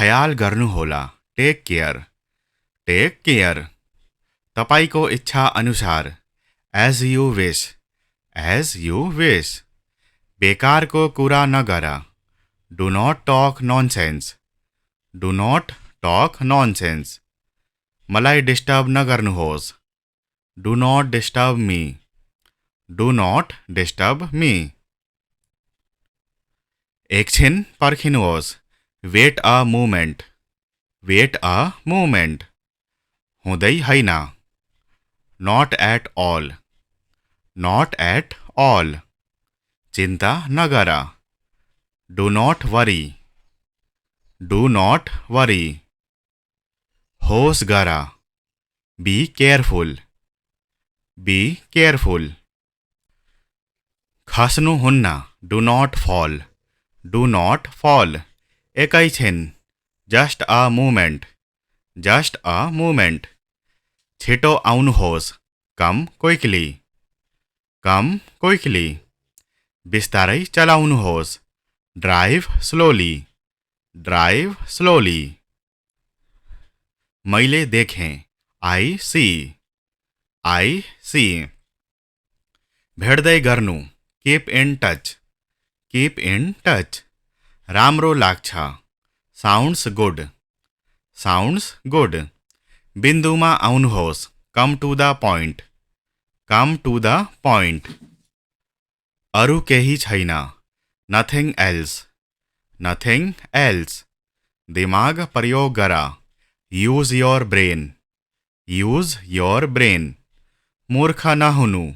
ख्याल गर्नु होला। Take care. तपाईको इच्छा अनुसार। As you wish. बेकारको कुरा नगर। Do not talk nonsense. मलाई डिस्टर्ब नगर्नुहोस्। Do not disturb me. एकछिन पर्खिनुहोस्। Wait a moment. हुँदै होइन। Not at all. चिन्ता नगर। Do not worry. होस गर। Be careful. खस्नुहुन्न। Do not fall. एकैछिन। Just a moment. छिटो आउनुहोस्। Come quickly. बिस्तारै चलाउनुहोस्। Drive slowly. मैले देखेँ। I see. भेट्दै गर्नु। Keep in touch. राम्रो लाग्छ। Sounds good. बिन्दुमा आउनुहोस्। Come to the point. अरू केही छैन। Nothing else. दिमाग प्रयोग गर। Use your brain. मूर्ख नहुनु।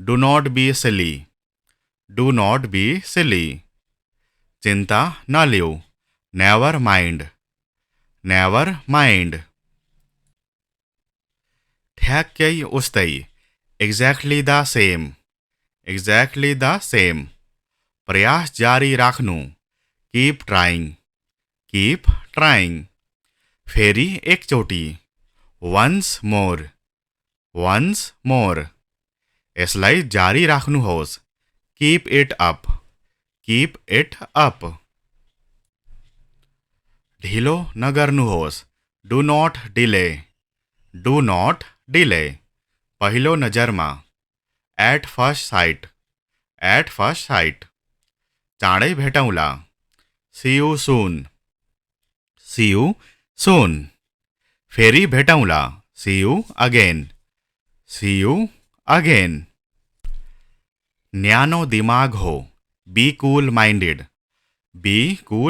Do not be silly. चिन्ता नलिऊ। Never mind. ठ्याक्कै उस्तै। Exactly the same. प्रयास जारी राख्नु। Keep trying. फेरि एकचोटि। Once more. यसलाई जारी राख्नुहोस्। Keep it up. ढिलो नगर्नुहोस्। Do not delay. पहिलो नजरमा। At first sight. चाँडै भेटौँला। See you soon. फेरि भेटौँला। See you again. न्यानो दिमाग हो। Be cool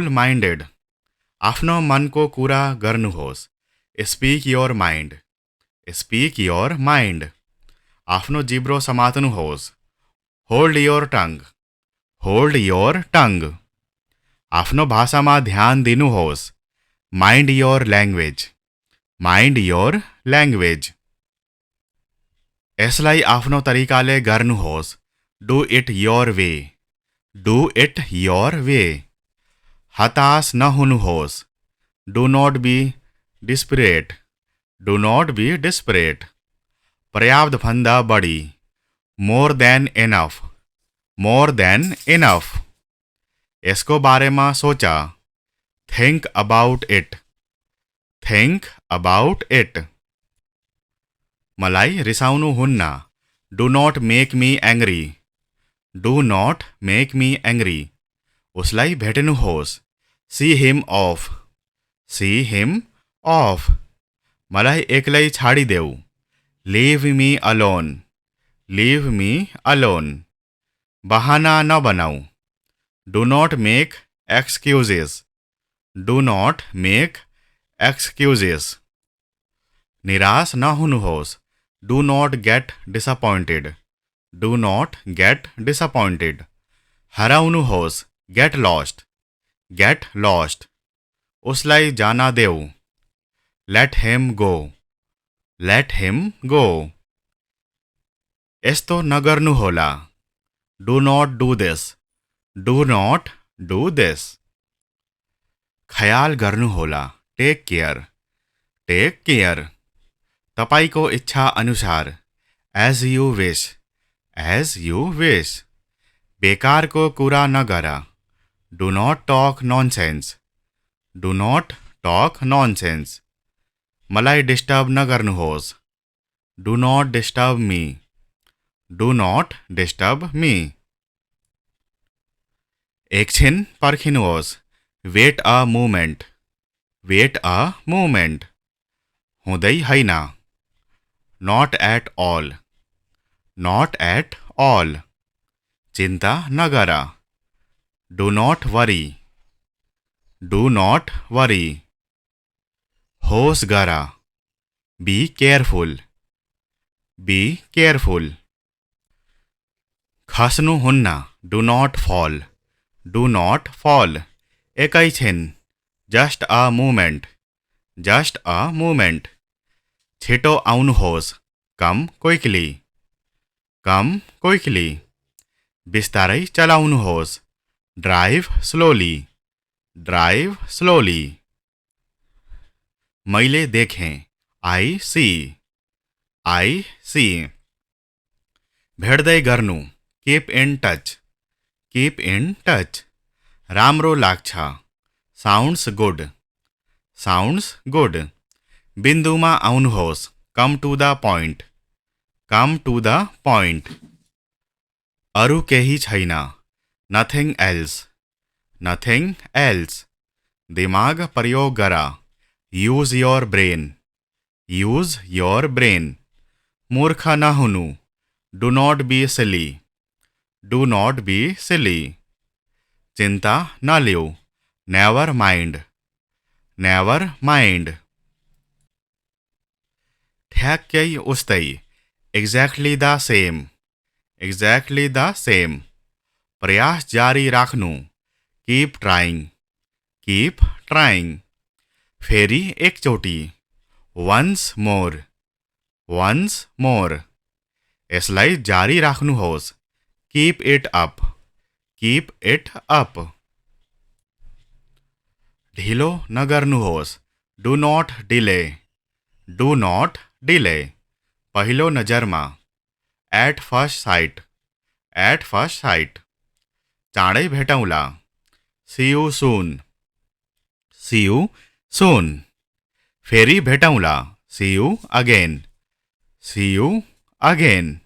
minded. आफ्नो मनको कुरा गर्नुहोस्। Speak your mind. आफ्नो जिब्रो समात्नुहोस्। Hold your tongue. आफ्नो भाषामा ध्यान दिनुहोस्। Mind your language. यसलाई आफ्नो तरिकाले गर्नुहोस्। Do it your way. हताश नहुनुहोस्। Do not be desperate. पर्याप्त भन्दा बढी। More than enough. यसको बारेमा सोचा। Think about it. मलाई रिसाउनुहुन्न। Do not make me angry. उसलाई भेट्नुहोस्। See him off. मलाई एक्लै छाडिदेऊ। Leave me alone. बहाना नबनाऊ। Do not make excuses. निराश नहुनुहोस्। Do not get disappointed. हराउनुहोस्। Get lost. उसलाई जान देऊ। Let him go. यस्तो नगर्नुहोला। Do not do this. ख्याल गर्नु होला। Take care. तपाईको इच्छा अनुसार। As you wish. बेकारको कुरा नगर। Do not talk nonsense. Talk nonsense. मलाई डिस्टर्ब नगर्नुहोस्। Do not disturb me. Do not disturb me. एकछिन पर्खिनुहोस्। Wait a moment. Wait a moment. हुँदै होइन। Not at all. Not at all. चिन्ता नगर। Do not worry. Do not worry. होस गर। Be careful. Be careful. खस्नुहुन्न। Do not fall. Do not fall. एकैछिन। Just a moment. Just a moment. छिटो आउनुहोस्। Come quickly. Come quickly. बिस्तारै चलाउनुहोस्। Drive slowly. Drive slowly. मैले देखेँ। I see. I see. भेट्दै गर्नु। Keep in touch. Keep in touch. राम्रो लाग्छ। Sounds good. Sounds good. बिन्दुमा आउनुहोस्। Come to the point. Come to the point. अरू केही छैन। Nothing else. Nothing else. दिमाग प्रयोग गर। Use your brain. Use your brain. मूर्ख नहुनु। Do not be silly. Do not be silly. चिन्ता नलिऊ। Never mind. Never mind. ठ्याक्कै उस्तै। Exactly the same. Exactly the same. प्रयास जारी राख्नु। Keep trying. Keep trying. फेरि एकचोटि। Once more. Once more. यसलाई जारी राख्नुहोस्। Keep it up. Keep it up. ढिलो नगर्नुहोस्। Do not delay. Do not delay. पहिलो नजरमा। At first sight. At first sight. चाँडै भेटौँला। See you soon. See you सुन। फेरि भेटौँला। See you again. See you again.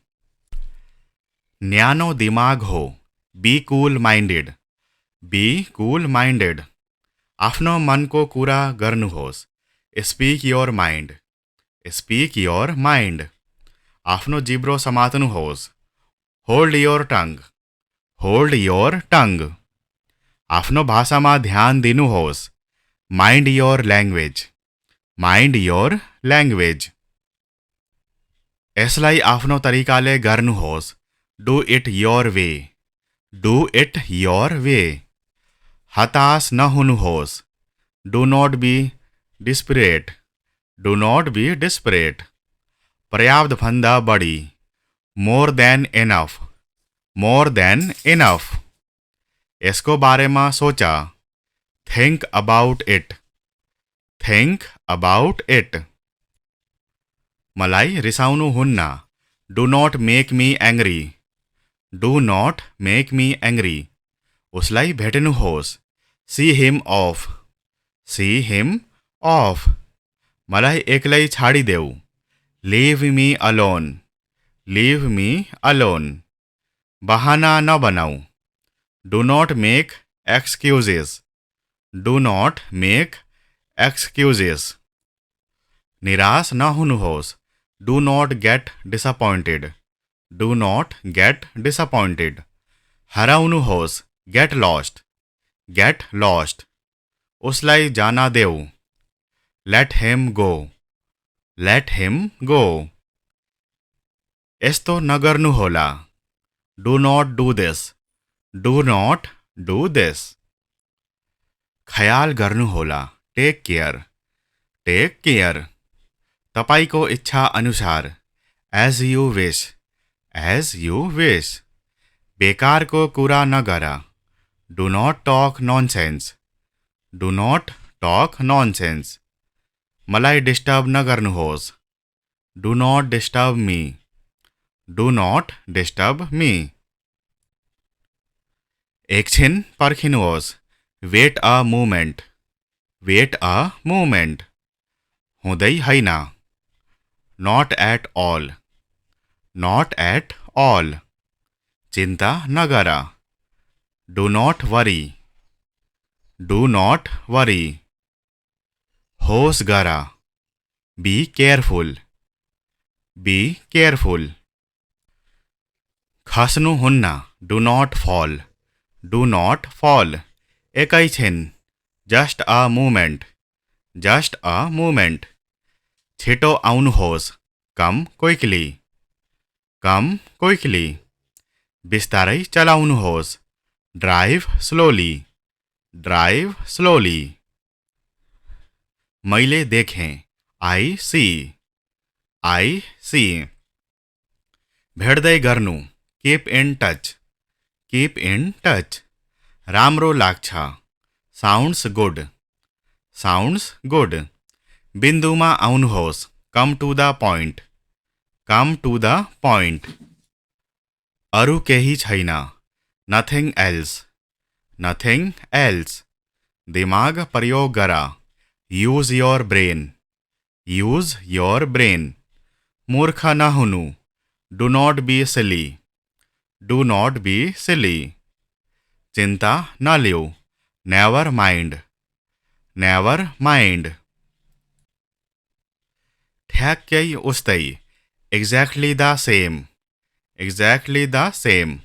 न्यानो दिमाग हो। Be cool minded. Be cool minded. आफ्नो मनको कुरा गर्नुहोस्। Speak your mind. Speak your mind. आफ्नो जिब्रो समात्नुहोस्। Hold your tongue. Hold your tongue. आफ्नो भाषामा ध्यान दिनुहोस्। Mind your language. Mind your language. यसलाई आफ्नो तरिकाले गर्नुहोस्। Do it your way. Do it your way. हताश नहुनुहोस्। Do not be desperate. Do not be desperate. पर्याप्तभन्दा बढी। More than enough. More than enough. यसको बारेमा सोच। Think about it. Think about it. मलाई रिसाउनुहुन्न। Do not make me angry. Do not make me angry. उसलाई भेट्नुहोस्। See him off. See him off. मलाई एक्लै छाडिदेऊ। Leave me alone. Leave me alone. बहाना नबनाऊ। Do not make excuses. Do not make excuses. निराश नहुनुहोस्। Do not get disappointed. Do not get disappointed. हराउनुहोस्। Get lost. Get lost. उसलाई जान देऊ। Let him go. Let him go. यस्तो नगर्नुहोला। Do not do this. Do not do this. ख्याल गर्नुहोला। Take care. Take care. तपाईको इच्छा अनुसार। As you wish. As you wish. बेकारको कुरा नगर। Do not talk nonsense. Do not talk nonsense. मलाई डिस्टर्ब नगर्नुहोस्। Do not disturb me. Do not disturb me. एकछिन पर्खिनुहोस्। Wait a moment. Wait a moment हुँदै होइन not at all not at all चिन्ता नगर do not worry do not worry होश गर बी केयरफुल बी केयरफुल खस्नुहुन्न do not fall do not fall एकैछिन just a moment just a moment छिटो आउनुहोस् कम क्विकली कम क्विकली बिस्तारै चलाउनुहोस् ड्राइभ स्लोली ड्राइभ स्लोली मैले देखेँ आई सी भेट्दै गर्नु कीप इन टच राम्रो लाग्छ साउन्ड्स गुड बिन्दुमा आउनुहोस् कम टू द पोइन्ट अरू केही छैन नथिङ एल्स दिमाग प्रयोग गर यूज योर ब्रेन मूर्ख नहुनु डू नॉट बी सिली चिन्ता नलिऊ नेवर माइन्ड ठ्याक्कै उस्तै एक्ज्याक्टली द सेम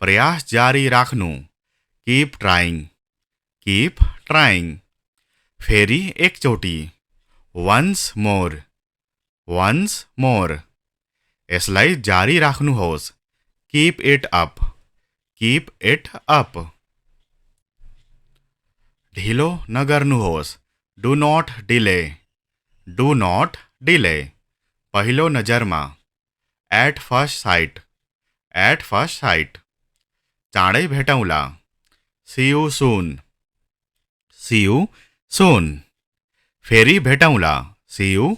प्रयास जारी राख्नु कीप ट्राइङ फेरि एकचोटि वन्स मोर यसलाई जारी राख्नुहोस् कीप इट अप ढिलो नगर्नुहोस् डू नॉट डिले पहिलो नजरमा एट फर्स्ट साइट चाँडै भेटौँला सी यू सून फेरि भेटौँला सी यू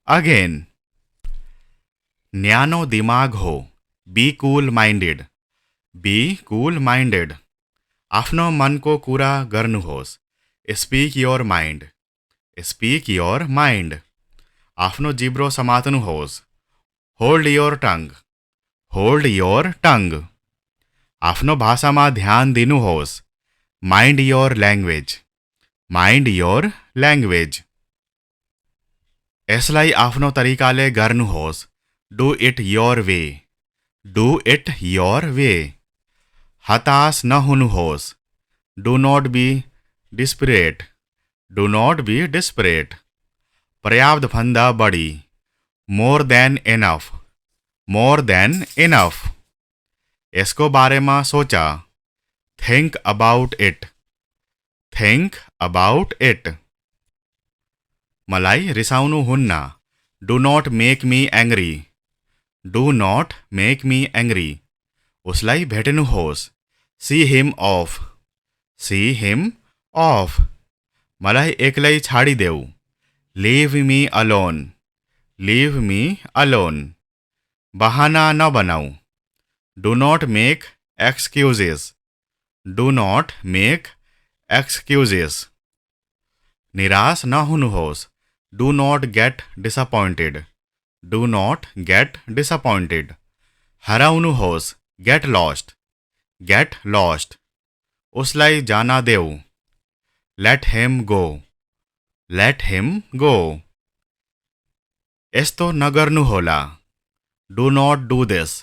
अगेन न्यानो दिमाग हो बी कूल माइन्डेड आफ्नो मनको कुरा गर्नुहोस् स्पीक योर माइन्ड आफ्नो जिब्रो समात्नुहोस् होल्ड योर टंग आफ्नो भाषामा ध्यान दिनुहोस् माइन्ड योर ल्याङ्ग्वेज यसलाई आफ्नो तरिकाले गर्नुहोस् डू इट योर वे हताश नहुनुहोस् डू नॉट बी डिस्परेट पर्याप्त भन्दा बढी मोर देन इनफ यसको बारेमा सोचा थिंक अबाउट इट मलाई रिसाउनुहुन्न do not make me angry उसलाई भेट्नुहोस् सी हिम ऑफ मलाई एक्लै छाडिदेऊ लीव मी अलोन बहाना नबनाऊ डू नॉट मेक एक्सक्यूजेस निराश नहुनुहोस् डू नॉट गेट डिसअपॉइंटेड हराउनुहोस् गेट लॉस्ट उसलाई जान देऊ लेट हिम गो यस्तो नगर्नुहोला डू नॉट डू दिस